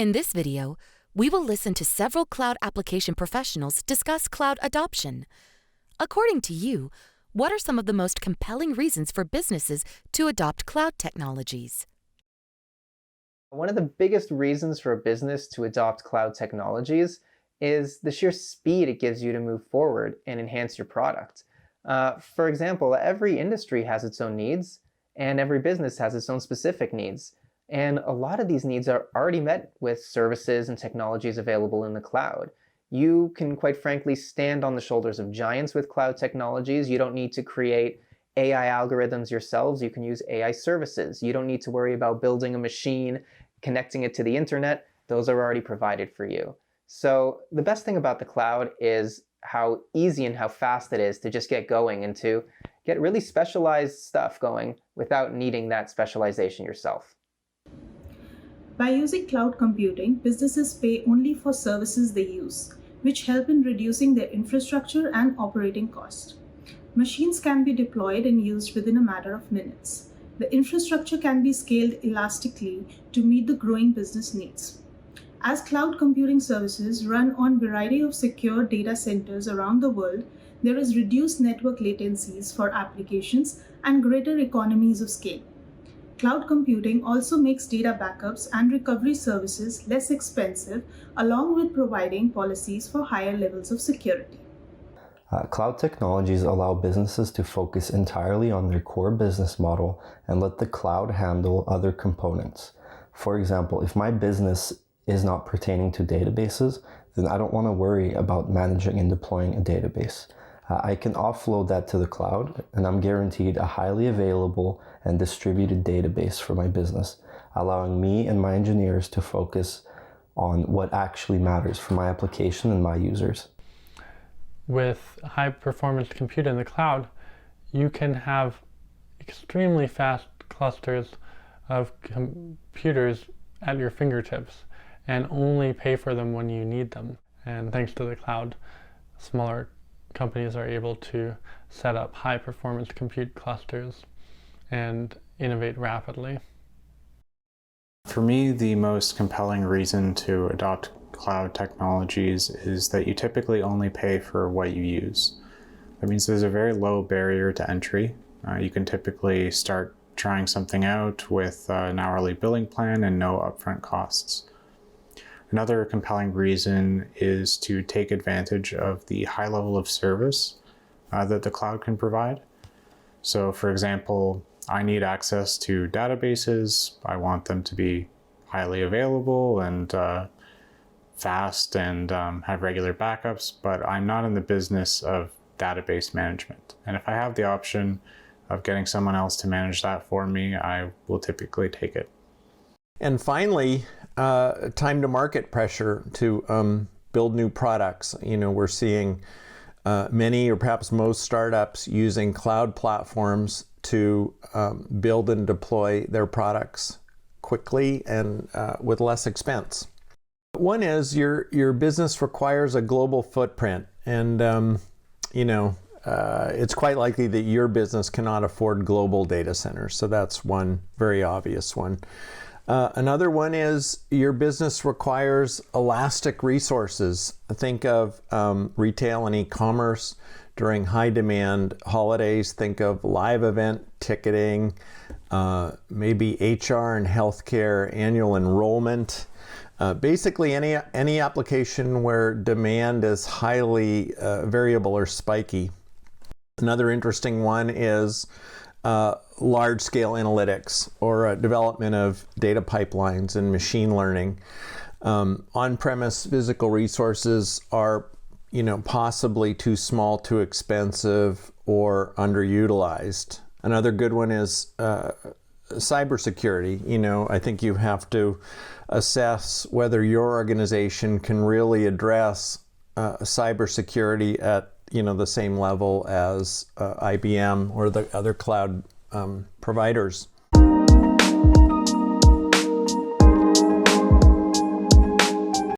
In this video, we will listen to several cloud application professionals discuss cloud adoption. According to you, what are some of the most compelling reasons for businesses to adopt cloud technologies? One of the biggest reasons for a business to adopt cloud technologies is the sheer speed it gives you to move forward and enhance your product. For example, every industry has its own needs, and every business has its own specific needs. And a lot of these needs are already met with services and technologies available in the cloud. You can, quite frankly, stand on the shoulders of giants with cloud technologies. You don't need to create AI algorithms yourselves. You can use AI services. You don't need to worry about building a machine, connecting it to the internet. Those are already provided for you. So the best thing about the cloud is how easy and how fast it is to just get going and to get really specialized stuff going without needing that specialization yourself. By using cloud computing, businesses pay only for services they use, which help in reducing their infrastructure and operating costs. Machines can be deployed and used within a matter of minutes. The infrastructure can be scaled elastically to meet the growing business needs. As cloud computing services run on a variety of secure data centers around the world, there is reduced network latencies for applications and greater economies of scale. Cloud computing also makes data backups and recovery services less expensive, along with providing policies for higher levels of security. Cloud technologies allow businesses to focus entirely on their core business model and let the cloud handle other components. For example, if my business is not pertaining to databases, then I don't want to worry about managing and deploying a database. I can offload that to the cloud, and I'm guaranteed a highly available and distributed database for my business, allowing me and my engineers to focus on what actually matters for my application and my users. With high-performance compute in the cloud, you can have extremely fast clusters of computers at your fingertips and only pay for them when you need them. And thanks to the cloud, smaller companies are able to set up high-performance compute clusters and innovate rapidly. For me, the most compelling reason to adopt cloud technologies is that you typically only pay for what you use. That means there's a very low barrier to entry. You can typically start trying something out with an hourly billing plan and no upfront costs. Another compelling reason is to take advantage of the high level of service that the cloud can provide. So for example, I need access to databases. I want them to be highly available and fast and have regular backups, but I'm not in the business of database management. And if I have the option of getting someone else to manage that for me, I will typically take it. And finally, time to market pressure to build new products. You know, we're seeing many or perhaps most startups using cloud platforms to build and deploy their products quickly and with less expense. One is your business requires a global footprint, and it's quite likely that your business cannot afford global data centers. So that's one very obvious one. Another one is your business requires elastic resources. Think of retail and e-commerce during high demand holidays. Think of live event ticketing, maybe HR and healthcare annual enrollment. Basically any application where demand is highly variable or spiky. Another interesting one is large-scale analytics or development of data pipelines and machine learning. On-premise physical resources are, possibly too small, too expensive, or underutilized. Another good one is cybersecurity. I think you have to assess whether your organization can really address cybersecurity at the same level as IBM or the other cloud providers.